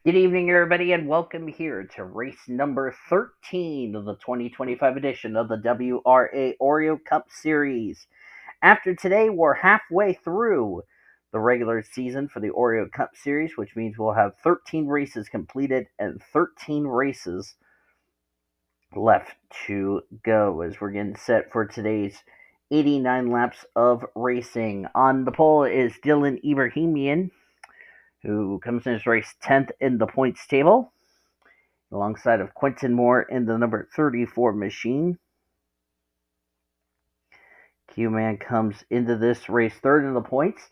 Good evening, everybody, and welcome here to race number 13 of the 2025 edition of the WRA Oreo Cup Series. After today, we're halfway through the regular season for the Oreo Cup Series, which means we'll have 13 races completed and 13 races left to go as we're getting set for today's 89 laps of racing. On the pole is D Ebrahimian, who comes in his race 10th in the points table, alongside of Quentin Moore in the number 34 machine. Q-Man comes into this race third in the points.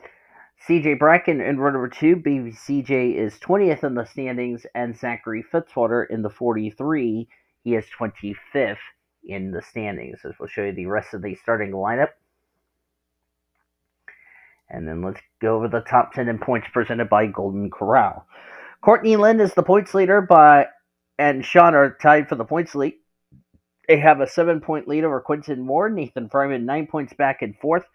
CJ Bracken in row number 2. BCJ is 20th in the standings, and Zachary Fitzwater in the 43. He is 25th in the standings. As we'll show you the rest of the starting lineup. And then let's go over the top 10 in points presented by Golden Corral. Courtney Lynn is the points leader, and Sean are tied for the points lead. They have a 7-point lead over Quentin Moore. Nathan Fryman 9 points back in fourth.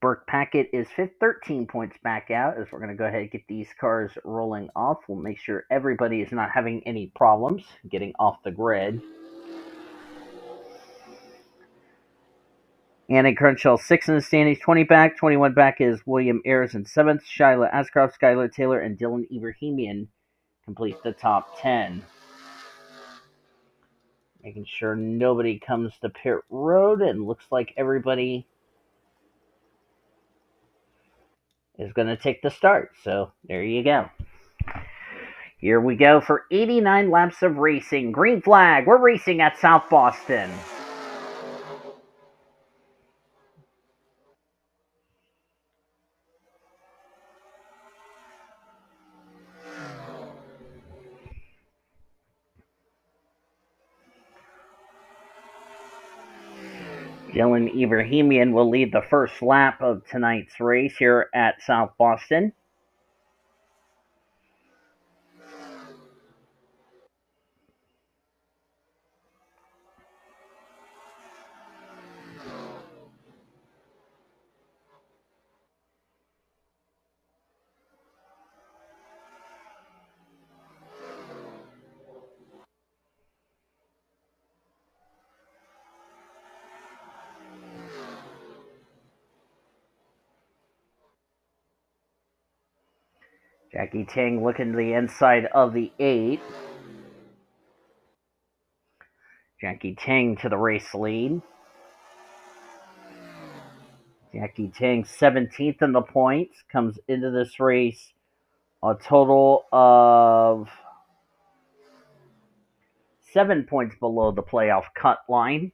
Burke Paquette is fifth, 13 points back out. As we're going to go ahead and get these cars rolling off, we'll make sure everybody is not having any problems getting off the grid. Anna Crenshaw 6 in the standings, 20 back. 21 back is William Ayers in 7th. Shyla Askraov, Skylar Taylor, and D Ebrahimian complete the top 10. Making sure nobody comes to pit road, and looks like everybody is going to take the start. So there you go. Here we go for 89 laps of racing. Green flag. We're racing at South Boston. Dylan Ebrahimian will lead the first lap of tonight's race here at South Boston. Jackie Tang looking to the inside of the 8. Jackie Tang to the race lead. Jackie Tang 17th in the points, comes into this race a total of 7 points below the playoff cut line.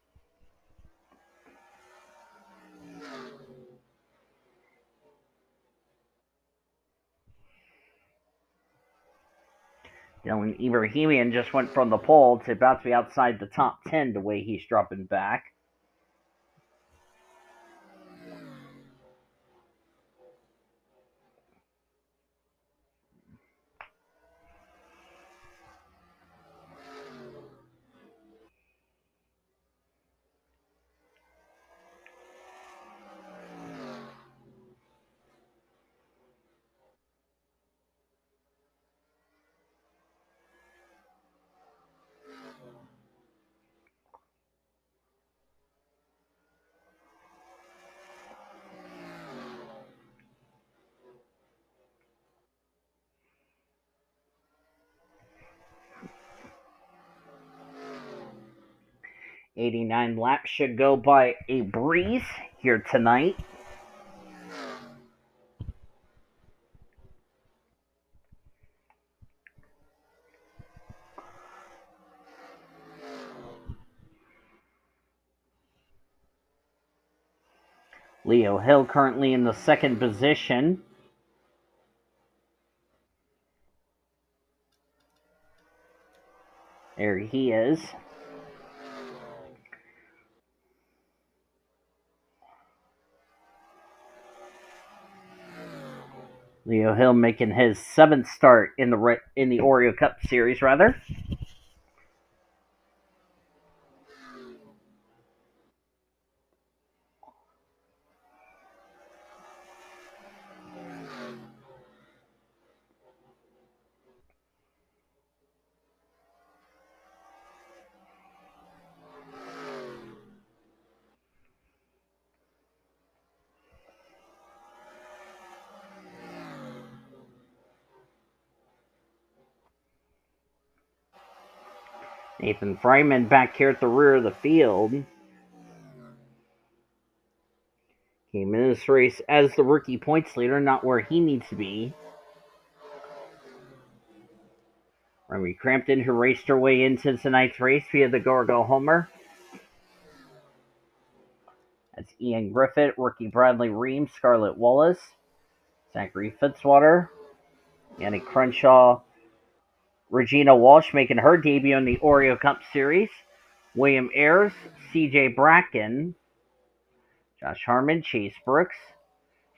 Dylan Ebrahimian just went from the pole to about to be outside the top 10 the way he's dropping back. '89 laps should go by a breeze here tonight. Leo Hill currently in the second position. There he is. Leo Hill making his 7th start in the Oreo Cup Series, rather. N Fryman back here at the rear of the field. Came in this race as the rookie points leader, not where he needs to be. Remy Crampton, who raced her way into tonight's race via the Go Homer. That's Ian Griffith, rookie Bradley Ream, Scarlett Wallace, Zachary Fitzwater, A Crenshaw, Regina Walsh making her debut in the Oreo Cup Series, William Ayers, CJ Bracken, Josh Harmon, Chase Brooks,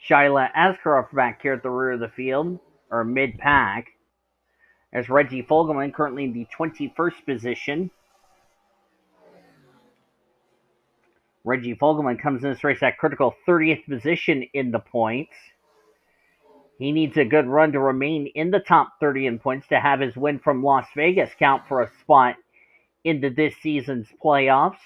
Shyla Askraov back here at the rear of the field, or mid-pack. There's Reggie Fogelman, currently in the 21st position. Reggie Fogelman comes in this race at critical 30th position in the points. He needs a good run to remain in the top 30 in points to have his win from Las Vegas count for a spot into this season's playoffs.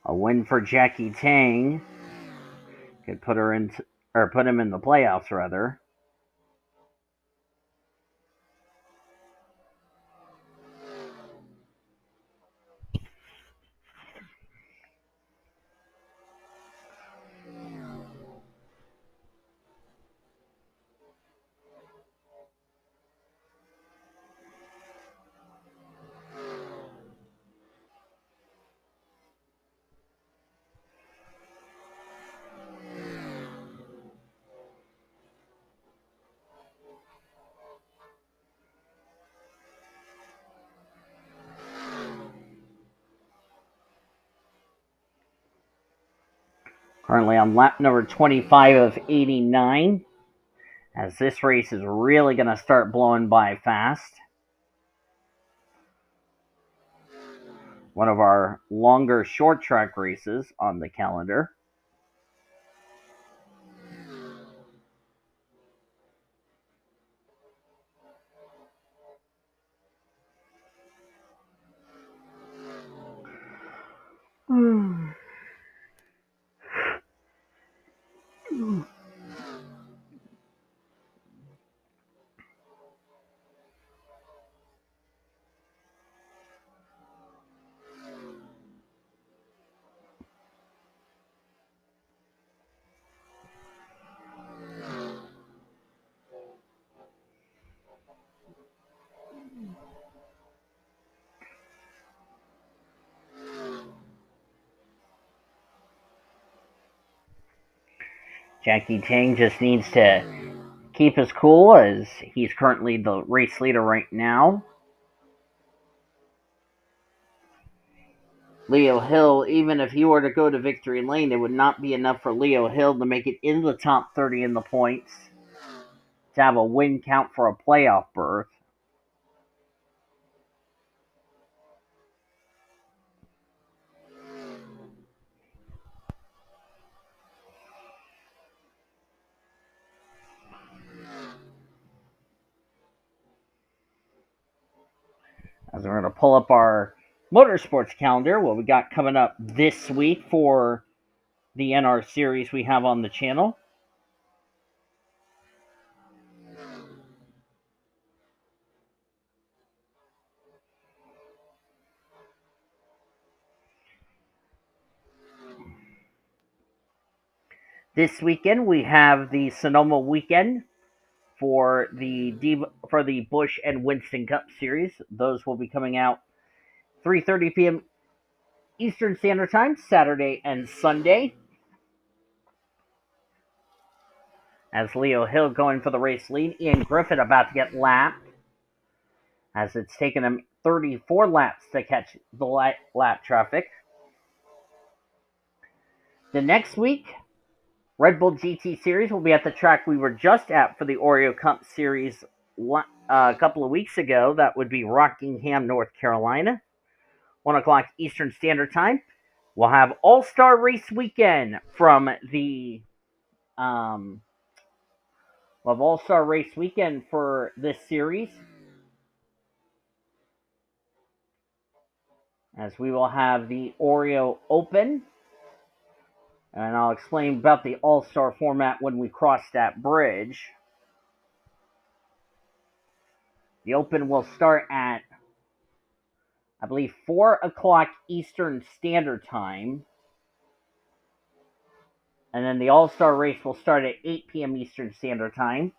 A win for Jackie Tang could put him in the playoffs rather. Currently on lap number 25 of 89, as this race is really going to start blowing by fast. One of our longer short track races on the calendar. Jackie Tang just needs to keep his cool as he's currently the race leader right now. Leo Hill, even if he were to go to victory lane, it would not be enough for Leo Hill to make it into the top 30 in the points to have a win count for a playoff berth. As we're going to pull up our motorsports calendar, what we got coming up this week for the NR series we have on the channel. This weekend we have the Sonoma weekend for the Busch and Winston Cup Series. Those will be coming out 3:30 p.m. Eastern Standard Time, Saturday and Sunday. as Leo Hill going for the race lead. Ian Griffith about to get lapped, as it's taken him 34 laps to catch the lap traffic. The next week, Red Bull GT Series will be at the track we were just at for the Oreo Cup Series a couple of weeks ago. That would be Rockingham, North Carolina, 1 o'clock Eastern Standard Time. We'll have All-Star Race Weekend from the we'll have All-Star Race Weekend for this series, as we will have the Oreo Open, and I'll explain about the All-Star format when we cross that bridge. The Open will start at, I believe, 4 o'clock Eastern Standard Time, and then the All-Star Race will start at 8 p.m. Eastern Standard Time.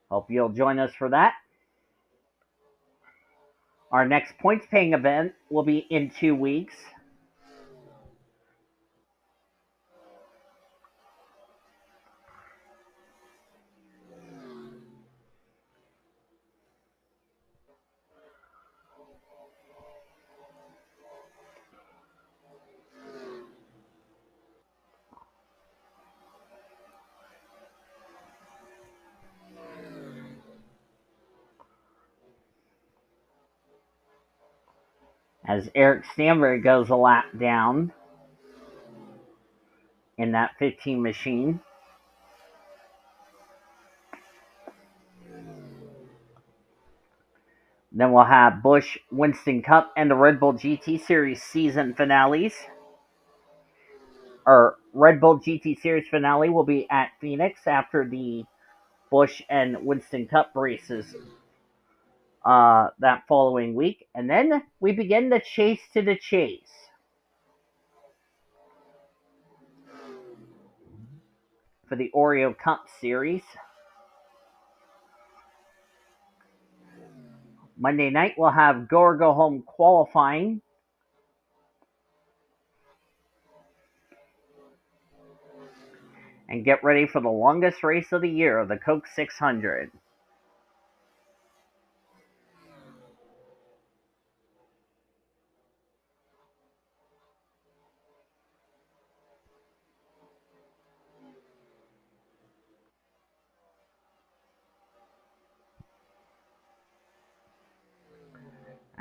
Hope you'll join us for that. Our next points paying event will be in 2 weeks. As Eric Stanbury goes a lap down in that 15 machine. Then we'll have Busch Winston Cup and the Red Bull GT Series season finales. Our Red Bull GT Series finale will be at Phoenix after the Busch and Winston Cup races that following week. And then we begin the chase to the chase for the Oreo Cup Series. Monday night, we'll have Go or Go Home qualifying. And get ready for the longest race of the year, the Coke 600.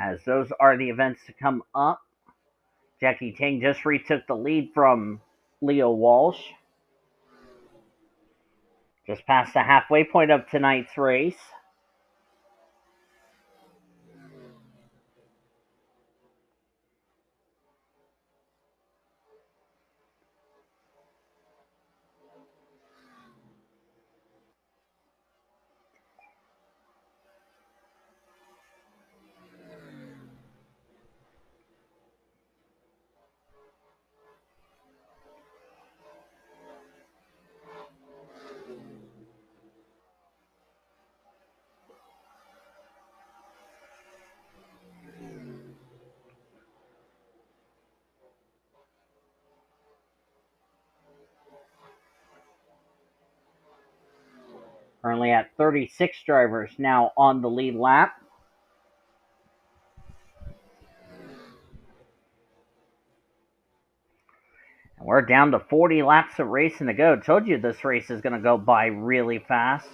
As those are the events to come up. Jackie Tang just retook the lead from Leo Walsh. Just past the halfway point of tonight's race. Currently at 36 drivers now on the lead lap. And we're down to 40 laps of racing to go. Told you this race is going to go by really fast.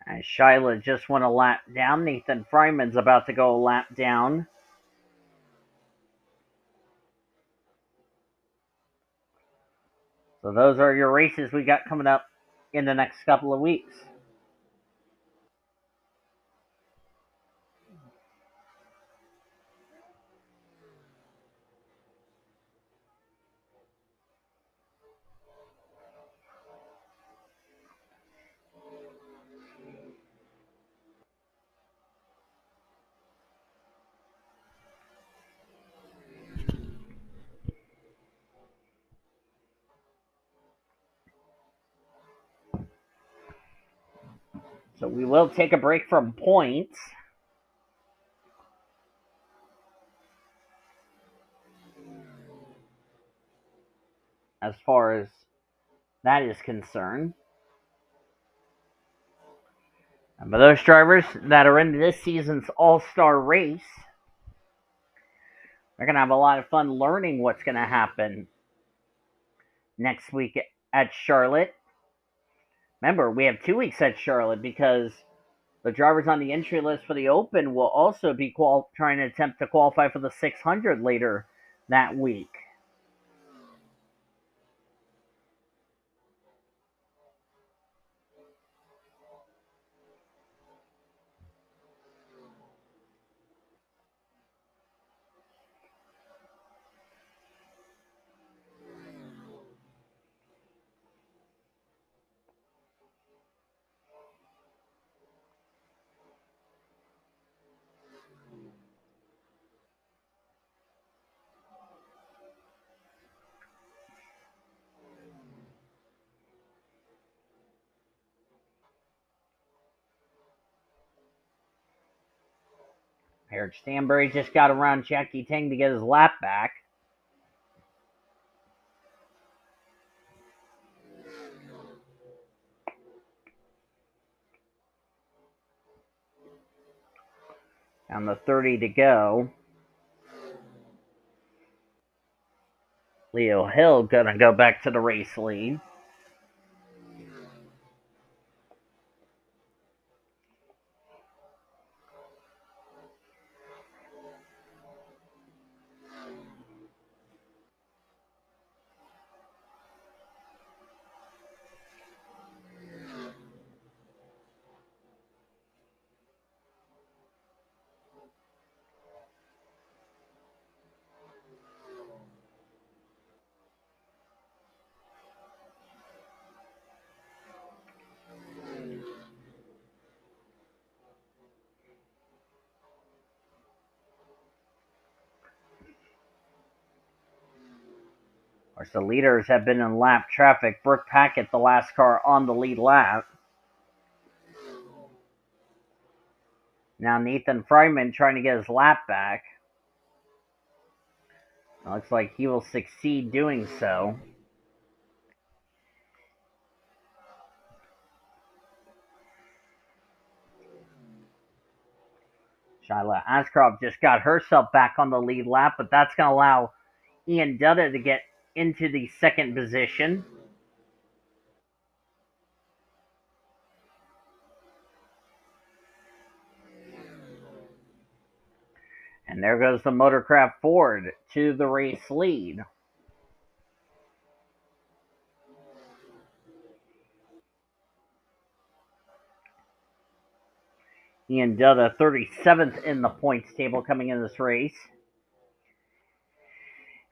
As Shyla just went a lap down, N Fryman's about to go a lap down. So those are your races we got coming up in the next couple of weeks. So we will take a break from points. As far as that is concerned. But those drivers that are in this season's All-Star race, they're going to have a lot of fun learning what's going to happen next week at Charlotte. Remember, we have 2 weeks at Charlotte because the drivers on the entry list for the Open will also be trying to attempt to qualify for the 600 later that week. Eric Stanbury just got around J Tang to get his lap back. Down to 30 to go. Leo Hill gonna go back to the race lead. Of course, the leaders have been in lap traffic. Brooke Paquette, the last car on the lead lap. Now N Fryman trying to get his lap back. It looks like he will succeed doing so. Shyla Askraov just got herself back on the lead lap, but that's going to allow Ian Dutta to get into the second position. And there goes the Motorcraft Ford to the race lead. Ian Dutta, 37th in the points table coming in this race.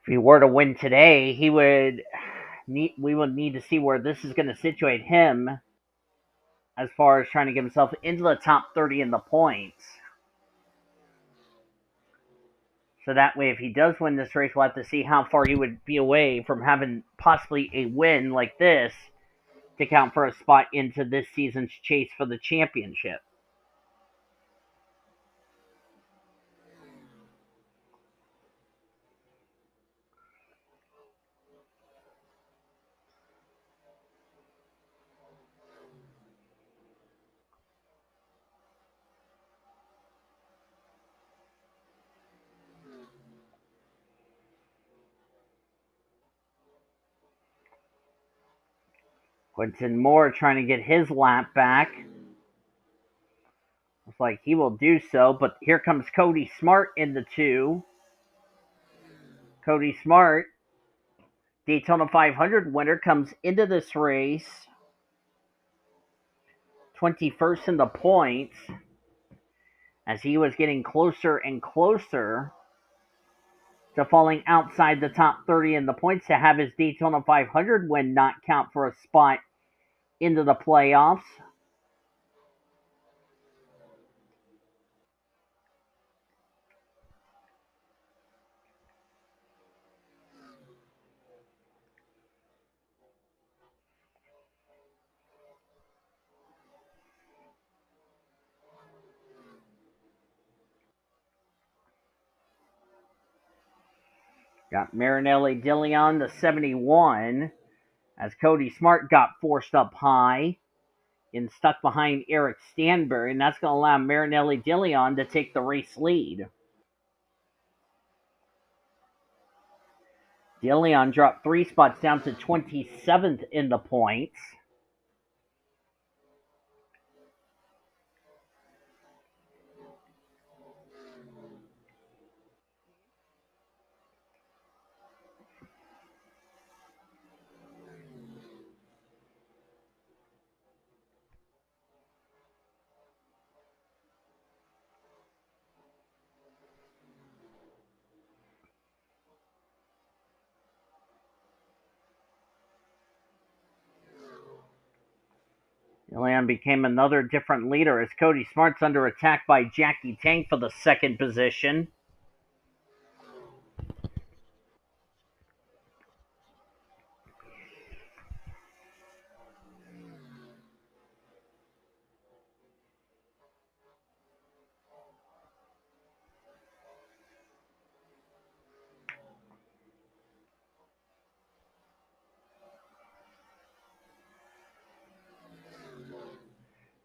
If he were to win today, we would need to see where this is going to situate him as far as trying to get himself into the top 30 in the points. So that way, if he does win this race, we'll have to see how far he would be away from having possibly a win like this to count for a spot into this season's chase for the championship. Quentin Moore trying to get his lap back. Looks like he will do so, but here comes Cody Smart in the 2. Cody Smart, Daytona 500 winner, comes into this race 21st in the points as he was getting closer and closer to falling outside the top 30 in the points to have his Daytona 500 win not count for a spot into the playoffs. Got Marinelli Dillion to 71 as Cody Smart got forced up high and stuck behind Eric Stanbury, and that's going to allow Marinelli Dillion to take the race lead. Dillion dropped 3 spots down to 27th in the points. Dillion became another different leader as Cody Smart's under attack by J Tang for the second position.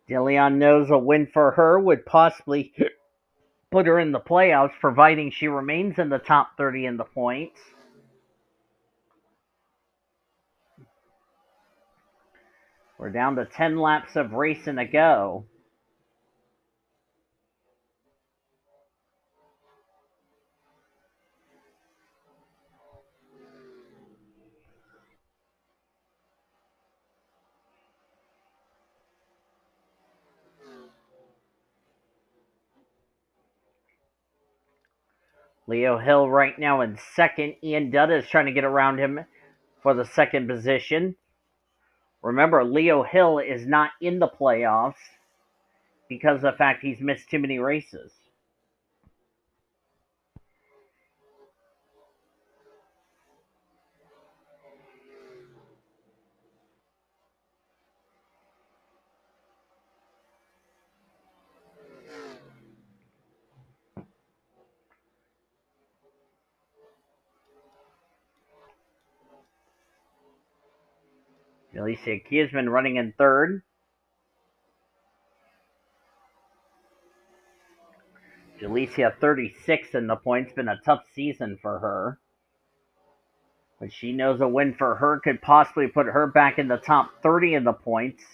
Dillion knows a win for her would possibly put her in the playoffs, providing she remains in the top 30 in the points. We're down to 10 laps of racing to go. Leo Hill right now in second. Ian Dutta is trying to get around him for the second position. Remember, Leo Hill is not in the playoffs because of the fact he's missed too many races. Alicia Kiesman running in third. Jalicia 36 in the points. Been a tough season for her. But she knows a win for her could possibly put her back in the top 30 in the points.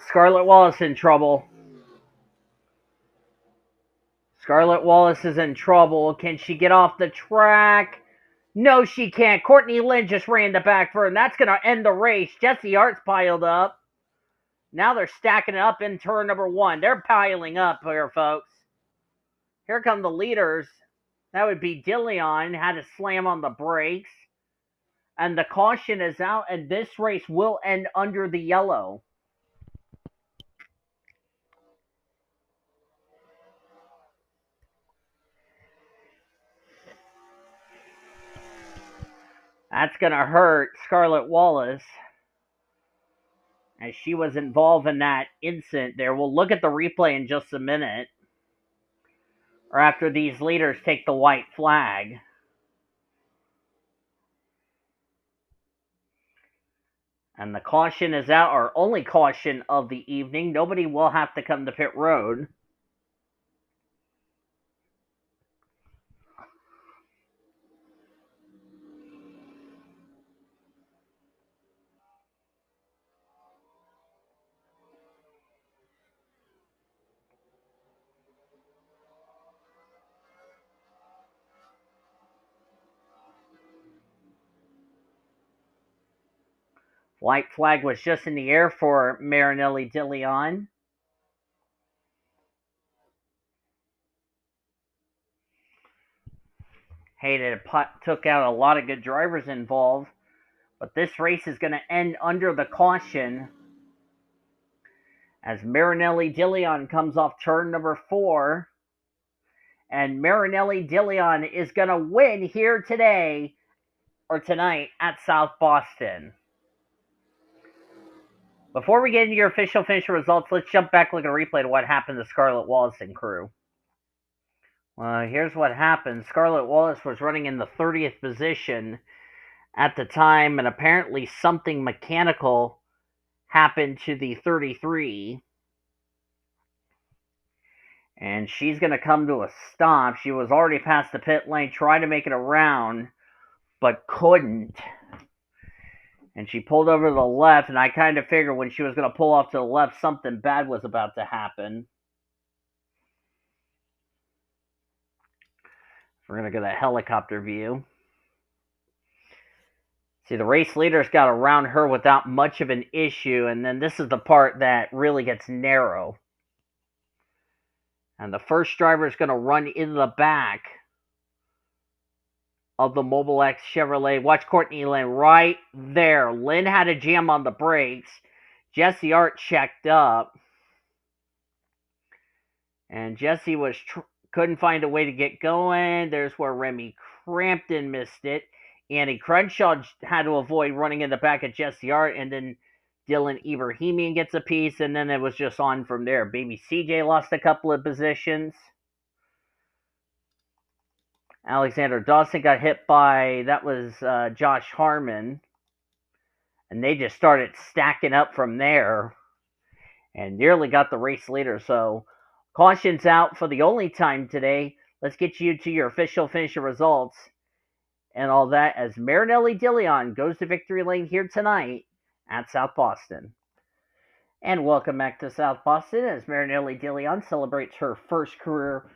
Scarlett Wallace in trouble. Scarlett Wallace is in trouble. Can she get off the track? No, she can't. Courtney Lynn just ran the back for her, and that's going to end the race. Jesse Hart's piled up. Now they're stacking it up in turn number 1. They're piling up here, folks. Here come the leaders. That would be Dillion. Had to slam on the brakes. And the caution is out, and this race will end under the yellow. That's going to hurt Scarlett Wallace, as she was involved in that incident there. We'll look at the replay in just a minute, or after these leaders take the white flag. And the caution is out, our only caution of the evening. Nobody will have to come to pit road. White flag was just in the air for Marinelli Dillion. Hey, it took out a lot of good drivers involved. But this race is going to end under the caution as Marinelli Dillion comes off turn number 4. And Marinelli Dillon is going to win here today or tonight at South Boston. Before we get into your official finisher results, let's jump back, look at a replay to what happened to Scarlett Wallace and crew. Well, here's what happened. Scarlett Wallace was running in the 30th position at the time, and apparently something mechanical happened to the 33. And she's going to come to a stop. She was already past the pit lane, tried to make it around, but couldn't. And she pulled over to the left, and I kind of figured when she was going to pull off to the left, something bad was about to happen. We're going to get a helicopter view. See, the race leaders got around her without much of an issue, and then this is the part that really gets narrow. And the first driver is going to run into the back of the Mobile X Chevrolet. Watch Courtney Lynn right there. Lynn had a jam on the brakes. Jesse Art checked up. And Jesse couldn't find a way to get going. There's where Remy Crampton missed it. Annie Crenshaw had to avoid running in the back of Jesse Art. And then D Ebrahimian gets a piece. And then it was just on from there. Baby CJ lost a couple of positions. Alexander Dawson got hit by, that was Josh Harmon. And they just started stacking up from there. And nearly got the race leader. So caution's out for the only time today. Let's get you to your official finisher results and all that as Marinelli Dillon goes to victory lane here tonight at South Boston. And welcome back to South Boston as Marinelli Dillon celebrates her first career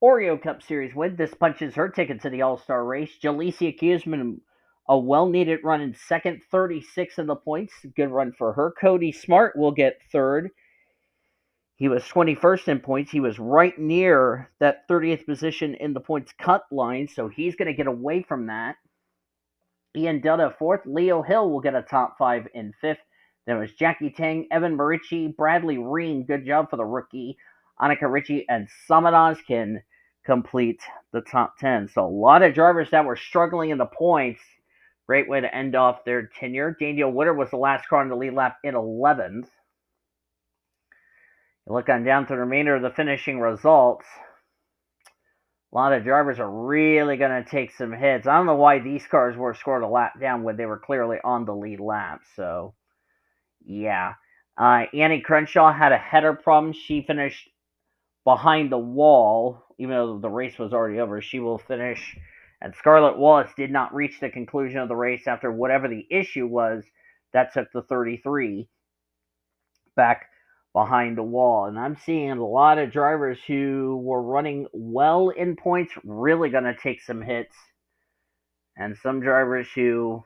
Oreo Cup Series win. This punches her ticket to the All-Star race. Jalecia Kuzman, a well-needed run in second, 36 in the points. Good run for her. Cody Smart will get third. He was 21st in points. He was right near that 30th position in the points cut line, so he's going to get away from that. Ian Dutta, fourth. Leo Hill will get a top 5 in fifth. There was Jackie Tang, Evan Marici, Bradley Reen. Good job for the rookie. Annika Ritchie and Samadas can complete the top 10. So a lot of drivers that were struggling in the points. Great way to end off their tenure. Daniel Witter was the last car on the lead lap in 11th. You look on down to the remainder of the finishing results. A lot of drivers are really going to take some hits. I don't know why these cars were scored a lap down when they were clearly on the lead lap. So, yeah. Annie Crenshaw had a header problem. She finished behind the wall, even though the race was already over. She will finish. And Scarlett Wallace did not reach the conclusion of the race after whatever the issue was. That took the 33 back behind the wall. And I'm seeing a lot of drivers who were running well in points really going to take some hits. And some drivers who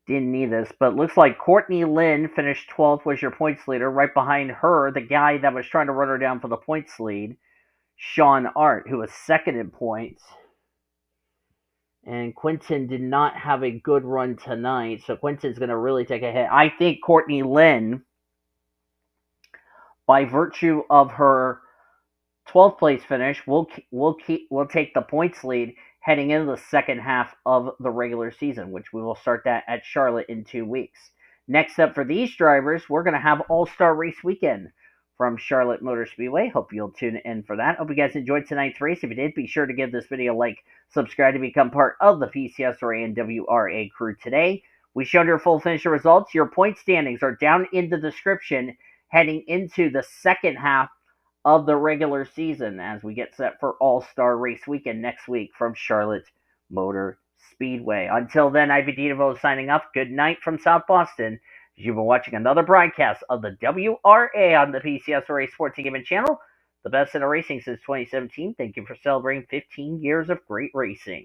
didn't need this. But looks like Courtney Lynn finished 12th, was your points leader. Right behind her, the guy that was trying to run her down for the points lead, Sean Art, who was second in points. And Quentin did not have a good run tonight. So Quentin's going to really take a hit. I think Courtney Lynn, by virtue of her 12th place finish, will take the points lead heading into the second half of the regular season, which we will start that at Charlotte in 2 weeks. Next up for these drivers, we're going to have All-Star Race Weekend from Charlotte Motor Speedway. Hope you'll tune in for that. Hope you guys enjoyed tonight's race. If you did, be sure to give this video a like, subscribe to become part of the PCSRA and WRA crew today. We showed your full finisher results. Your point standings are down in the description heading into the second half of the regular season as we get set for All-Star Race Weekend next week from Charlotte Motor Speedway. Until then, Ivy DeVoe signing off. Good night from South Boston. You've been watching another broadcast of the WRA on the PCSRA Sports and Gaming channel. The best in racing since 2017. Thank you for celebrating 15 years of great racing.